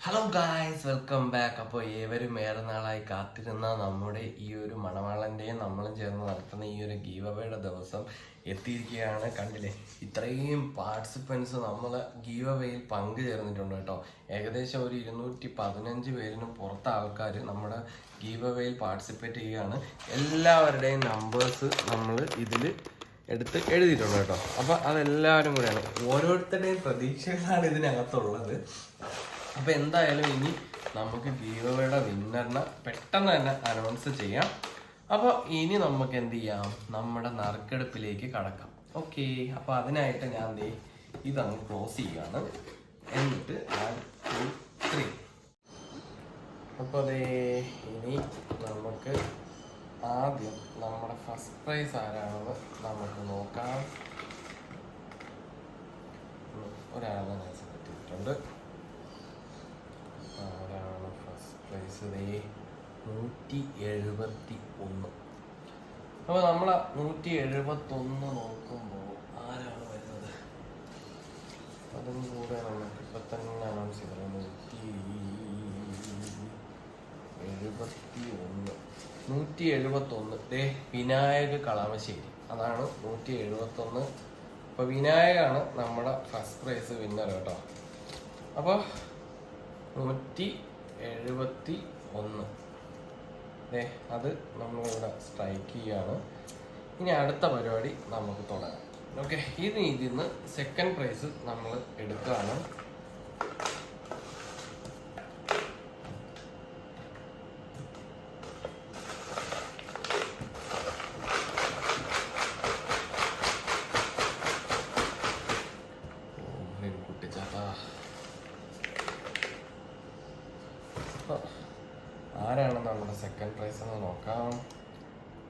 Hello guys, welcome back. അപ്പോൾ ഏവരും ഏറെ നാളായി കാത്തിരുന്ന നമ്മുടെ ഈ ഒരു മണവാളൻ്റെയും നമ്മളും ചേർന്ന് നടത്തുന്ന ഈ ഒരു ഗീവ് അവേയുടെ ദിവസം എത്തിയിരിക്കുകയാണ്. കണ്ടില്ലേ, ഇത്രയും പാർട്ടിസിപ്പൻസ് നമ്മൾ ഗീവ് അവേയിൽ പങ്കുചേർന്നിട്ടുണ്ട് കേട്ടോ. ഏകദേശം ഒരു 215 പേരിനും പുറത്ത് ആൾക്കാർ നമ്മുടെ ഗീവ് അവേയിൽ പാർട്ടിസിപ്പേറ്റ് ചെയ്യുകയാണ്. എല്ലാവരുടെയും നമ്പേഴ്സ് നമ്മൾ ഇതിൽ എടുത്ത് എഴുതിയിട്ടുണ്ട് കേട്ടോ. അപ്പോൾ അതെല്ലാവരും കൂടെയാണ്, ഓരോരുത്തരുടെയും പ്രതീക്ഷകളാണ് ഇതിനകത്തുള്ളത്. അപ്പോൾ എന്തായാലും ഇനി നമുക്ക് ഗീവ് അവേയുടെ വിന്നറിനെ പെട്ടെന്ന് തന്നെ അനൗൺസ് ചെയ്യാം. അപ്പോൾ ഇനി നമുക്ക് എന്ത് ചെയ്യാം, നമ്മുടെ നറുക്കെടുപ്പിലേക്ക് കടക്കാം. ഓക്കെ, അപ്പോൾ അതിനായിട്ട് ഞാൻ ഇതങ്ങ് ക്ലോസ് ചെയ്യുകയാണ്. എന്നിട്ട് 1 2 3. അപ്പോൾ ഇനി നമുക്ക് ആദ്യം നമ്മുടെ ഫസ്റ്റ് പ്രൈസ് ആരാണെന്ന് നമുക്ക് നോക്കാം. ഒരാളെ ഞാൻ സെലക്ട് ചെയ്തിട്ടുണ്ട്. ആരാണ് ഫസ്റ്റ് പ്രൈസ്? 171. അപ്പോൾ നമ്മൾ 171 നോക്കുമ്പോൾ ആരാണ് വരുന്നത് അതും കൂടെ നമുക്ക് ഇപ്പം തന്നെ അനൗൺസ് ചെയ്തത്. 171 വിനായക് കളമശ്ശേരി, അതാണ് 171. അപ്പോൾ വിനായകാണ് നമ്മുടെ ഫസ്റ്റ് പ്രൈസ് വിന്നർ കേട്ടോ. അപ്പോൾ 171 അത് നമ്മളിവിടെ സ്ട്രൈക്ക് ചെയ്യാണ്. ഇനി അടുത്ത പരിപാടി നമുക്ക് തുടങ്ങാം. ഓക്കെ, ഇതിന്ന് സെക്കൻഡ് പ്രൈസ് നമ്മൾ എടുക്കുകയാണ്. ആരാണ് നമ്മുടെ സെക്കൻഡ് പ്രൈസ് എന്ന് നോക്കാം.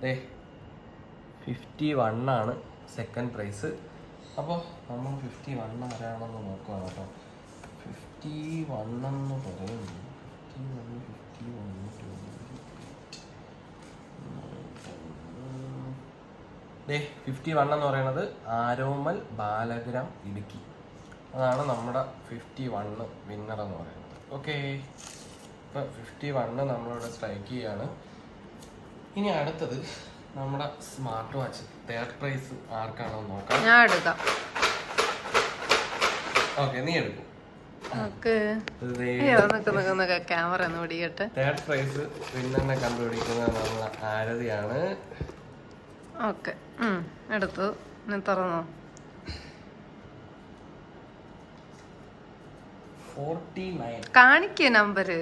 51 ആണ് സെക്കൻഡ് പ്രൈസ്. അപ്പോൾ നമ്മൾ 51 ആരാണെന്ന് നോക്കുകയാണ് കേട്ടോ. 51 എന്ന് പറയുന്നത് 51 എന്ന് പറയുന്നത് ആരോമൽ ബാലഗ്രാം ഇടുക്കി. അതാണ് നമ്മുടെ 51 വിന്നർ എന്ന് പറയുന്നത്. ഓക്കെ, ഇപ്പം 51 നമ്മളിവിടെ സ്ട്രൈക്ക് ചെയ്യാണ്. ഇനി അടുത്തത് നമ്മുടെ സ്മാർട്ട് വാച്ച് തേർഡ് പ്രൈസ് ആർക്കാണെന്ന് നോക്കാം. ഞാൻ എടുക്കാം. ഓക്കെ, നീ എടുക്കും. ക്യാമറ ഒന്ന് പിടിക്കട്ടെ. തേർഡ് പ്രൈസ് വിന്നറിനെ കണ്ടുപിടിക്കുന്നത് നമ്മളെ ആരതിയാണ്. ഓക്കെ, എടുത്തു. തുറന്നോ. 49 കാണിക്കേ നമ്പര്.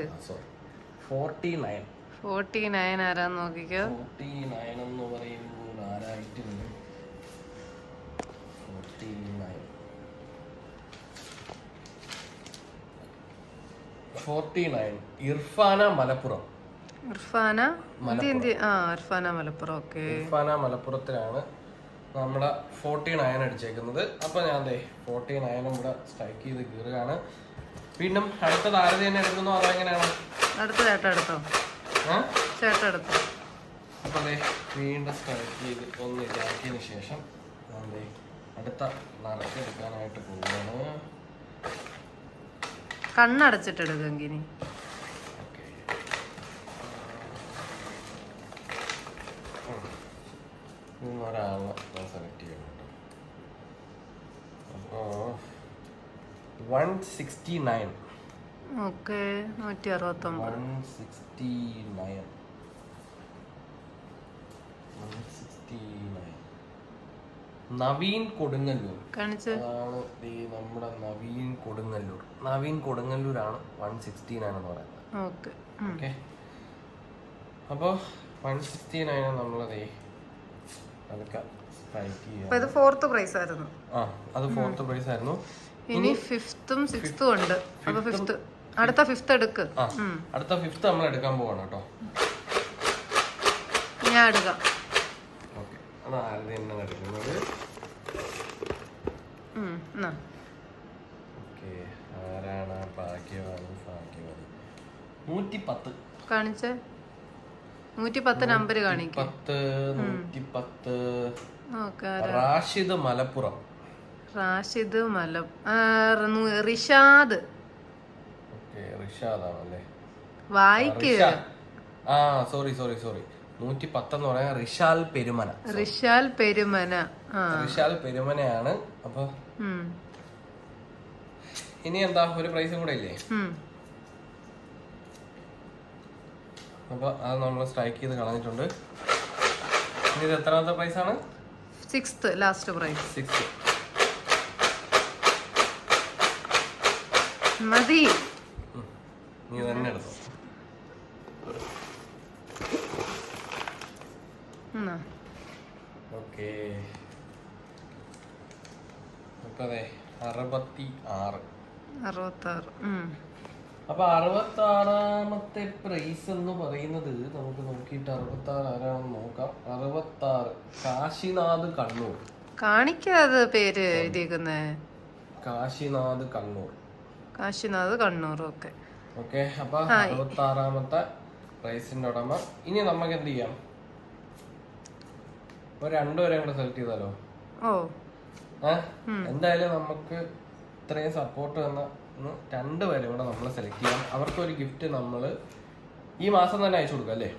49 ആരാന്ന് നോക്കിക്കോ. 49 എന്ന് പറയുമ്പോൾ ആരായിട്ട് 49 ഇർഫാന മലപ്പുറം. ഇർഫാന മലപ്പുറം. ഓക്കെ, ഇർഫാന മലപ്പുറത്തിലാണ് നമ്മുടെ 49 അടിച്ചേക്കുന്നത്. അപ്പോൾ ഞാൻ 49 ഇവിടെ സ്ട്രൈക്ക് ചെയ്ത് കീറുകയാണ്. വീണ്ടും അടുത്തത് ആരതി തന്നെ എടുക്കുന്നു. അതെങ്ങനെയാണ്? അടുത്ത ചേട്ടൻ എടുത്തോ. അപ്പം വീണ്ടും സ്ട്രൈക്ക് ചെയ്ത് ഒന്ന് ഇതാക്കിയതിന് ശേഷം ഞാൻ അടുത്ത നറുക്കെടുക്കാനായിട്ട് പോവുകയാണ്. കണ്ണടച്ചിട്ടെടുക്കെങ്കിനി. ഓക്കെ, ഒരാളെ ഞാൻ സെലക്ട് ചെയ്യണം കേട്ടോ. അപ്പോൾ 169. ഓക്കെ, 169. 169 നവീൻ കൊടുങ്ങല്ലൂർ. കാണിച്ച്. അതാണ് നമ്മുടെ നവീൻ കൊടുങ്ങല്ലൂർ. നവീൻ കൊടുങ്ങല്ലൂരാണ് 169 എന്ന് പറയുന്നത്. ഓക്കെ, അപ്പോൾ 169 നമ്മളതേ അതൊക്കെ സ്ട്രൈക്ക് ചെയ്യാം. ഇത് ഫോർത്ത് പ്രൈസ് ആയിരുന്നു. അത് ഫോർത്ത് പ്രൈസ് ആയിരുന്നു. ഇനി ഫിഫ്ത്തും സിക്സ്തും ഉണ്ട്. അപ്പൊ അടുത്ത ഫിഫ്ത്ത് എടുക്ക്. അടുത്ത ഫിഫ്ത്ത് നമ്മൾ എടുക്കാൻ പോവാണ് കേട്ടോ. ഞാൻ എടുക്കാം. ഓക്കെ, അത് ആരുടെ തന്നെയാണ് എടുക്കുന്നത്. ഓക്കെ, ആരാണ് ഭാഗ്യവാൻ? 110 കാണിച്ചേ. 110 നമ്പർ കാണിക്കും. 110 റാഷിദ് മലപ്പുറം. റിഷാദ്. റിഷാദാണല്ലേ വായിക്ക്. ആ സോറി 110 എന്ന് പറയാൻ റിഷാൽ പെരുമന. റിഷാൽ പെരുമന. റിഷാൽ പെരുമനയാണ്. അപ്പൊ ഇനി എന്താ ഒരു പ്രൈസും കൂടെ ഇല്ലേ? അപ്പൊ അത് നമ്മൾ സ്ട്രൈക്ക് ചെയ്ത് കളഞ്ഞിട്ടുണ്ട്. ഇനി ഇത് എത്രാമത്തെ പ്രൈസാണ്? 6th last price. 6. മതി, നീ തന്നെ എടുത്തോ. ഓക്കേ, അപ്പൊ അതെ 66. അപ്പൊ 66ാമത്തെ പ്രൈസ് എന്ന് പറയുന്നത് നമുക്ക് നോക്കിയിട്ട് 66 ആരാണെന്ന് നോക്കാം. 66 കാശിനാഥ് കണ്ണൂർ. കാണിക്കാതെ പേര് എഴുതിയേക്കുന്നേ. കാശിനാഥ് കണ്ണൂർ. കാശിനാഥ് കണ്ണൂർ. Okay okay. അപ്പൊ 66ാമത്തെ പ്രൈസിന്റെ ഉടമ. ഇനി നമുക്ക് എന്ത് ചെയ്യാം? ഒരു 2 പേരെ കൂടെ സെലക്ട് ചെയ്താലോ? എന്തായാലും നമുക്ക് ഇത്രയും സപ്പോർട്ട് തന്ന 2 പേരെ കൂടെ നമ്മൾ സെലക്ട് ചെയ്യാം. അവർക്കൊരു ഗിഫ്റ്റ് നമ്മൾ ഈ മാസം തന്നെ അയച്ചു കൊടുക്കാം അല്ലേ?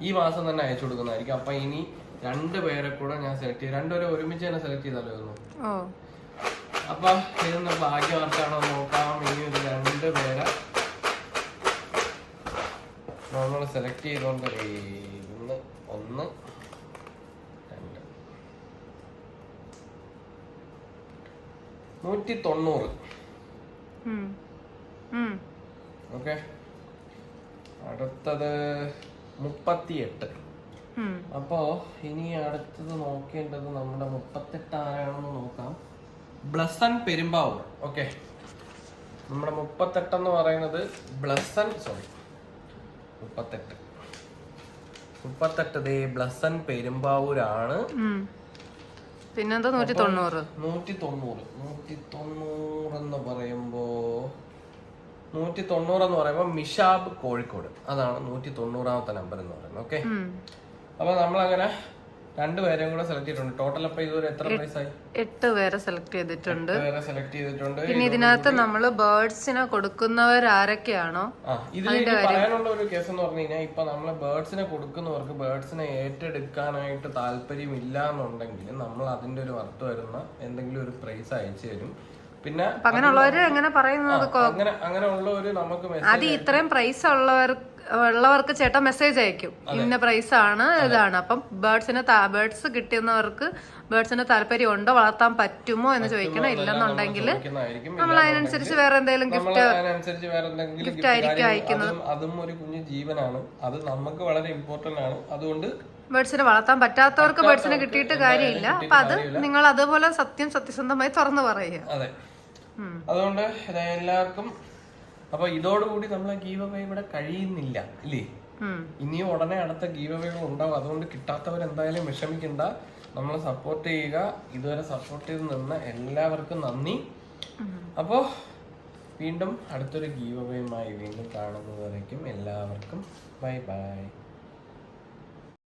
ഈ മാസം തന്നെ അയച്ചു കൊടുക്കുന്നതായിരിക്കും. അപ്പൊ ഇനി 2 പേരെ കൂടെ ഞാൻ സെലക്ട് ചെയ്യും. 2 പേരെ ഒരുമിച്ച് തന്നെ സെലക്ട് ചെയ്താലോ? അപ്പൊ ഇതൊന്ന് ഭാഗ്യമാർക്കാണോ നോക്കാം. ഇനി ഒരു 2 പേരെ നമ്മൾ സെലക്ട് ചെയ്തോണ്ട് 1 2 190. ഓക്കെ. അടുത്തത് 38. അപ്പോ ഇനി അടുത്തത് നോക്കേണ്ടത് നമ്മുടെ 38 ആരാണെന്ന് നോക്കാം. ബ്ലസൻ പെരുമ്പാവൂർ. ഓക്കെ, നമ്മുടെ 38 എന്ന് പറയുന്നത് 38 ദേ ബ്ലസൻ പെരുമ്പാവൂരാണ്. പിന്നെന്താ 190 എന്ന് പറയുമ്പോ മിഷാബ് കോഴിക്കോട്. അതാണ് 190ാമത്തെ നമ്പർ എന്ന് പറയുന്നത്. ഓക്കെ, അപ്പൊ നമ്മളങ്ങനെ 2 പേരെയും കൂടെ സെലക്ട് ചെയ്തിട്ടുണ്ട്. ടോട്ടൽ അപ്പൊ ഇതുവരെ എത്ര പ്രൈസായി? 8 പേരെ സെലക്ട് ചെയ്തിട്ടുണ്ട്. പിന്നെ ഇതിനകത്ത് നമ്മള് ബേർഡ്സിനെ കൊടുക്കുന്നവർ ആരൊക്കെയാണോ? ഇതിൽ പറയാനുള്ള ഒരു കേസ് എന്ന് പറഞ്ഞു കഴിഞ്ഞാൽ ഇപ്പൊ നമ്മള് ബേർഡ്സിനെ കൊടുക്കുന്നവർക്ക് ബേർഡ്സിനെ ഏറ്റെടുക്കാനായിട്ട് താല്പര്യം ഇല്ല എന്നുണ്ടെങ്കിൽ നമ്മൾ അതിന്റെ ഒരു വർത്ത് വരുന്ന എന്തെങ്കിലും ഒരു പ്രൈസ് അയച്ചു തരും. പിന്നെ അങ്ങനെയുള്ളവര് എങ്ങനെ പറയുന്നത്? അങ്ങനെ ഉള്ളവര് നമുക്ക് അത് ഇത്രയും പ്രൈസ് ഉള്ളവർക്ക് ചേട്ടൻ മെസ്സേജ് അയക്കും, ഇന്ന പ്രൈസ് ആണ് ഇതാണ്. അപ്പം ബേർഡ്സ് കിട്ടുന്നവർക്ക് ബേർഡ്സിന് താല്പര്യം ഉണ്ടോ, വളർത്താൻ പറ്റുമോ എന്ന് ചോദിക്കണം. ഇല്ലെന്നുണ്ടെങ്കിൽ നമ്മൾ അതിനനുസരിച്ച് വേറെ എന്തെങ്കിലും ഗിഫ്റ്റ് ആയിരിക്കും അയക്കുന്നത്. അതും ഒരു കുഞ്ഞു ജീവനാണ്, അത് നമുക്ക് വളരെ ഇമ്പോർട്ടന്റ് ആണ്. അതുകൊണ്ട് ബേർഡ്സിനെ വളർത്താൻ പറ്റാത്തവർക്ക് ബേർഡ്സിനെ കിട്ടിയിട്ട് കാര്യമില്ല. അപ്പൊ അത് നിങ്ങൾ അതുപോലെ സത്യസന്ധമായി തുറന്നു പറയുക. അതെ, അതുകൊണ്ട് എല്ലാവർക്കും അപ്പൊ ഇതോടുകൂടി നമ്മളെ ഗീവ് അവേ ഇവിടെ കഴിയുന്നില്ല ഇല്ലേ? ഇനിയും ഉടനെ അടുത്ത ഗീവ് അവേകൾ ഉണ്ടാവും. അതുകൊണ്ട് കിട്ടാത്തവർ എന്തായാലും വിഷമിക്കണ്ട, നമ്മളെ സപ്പോർട്ട് ചെയ്യുക. ഇതുവരെ സപ്പോർട്ട് ചെയ്ത് നിന്ന എല്ലാവർക്കും നന്ദി. അപ്പോ വീണ്ടും അടുത്തൊരു ഗീവ് അവേയുമായി വീണ്ടും കാണുന്നതുവരേക്കും എല്ലാവർക്കും ബൈ ബൈ.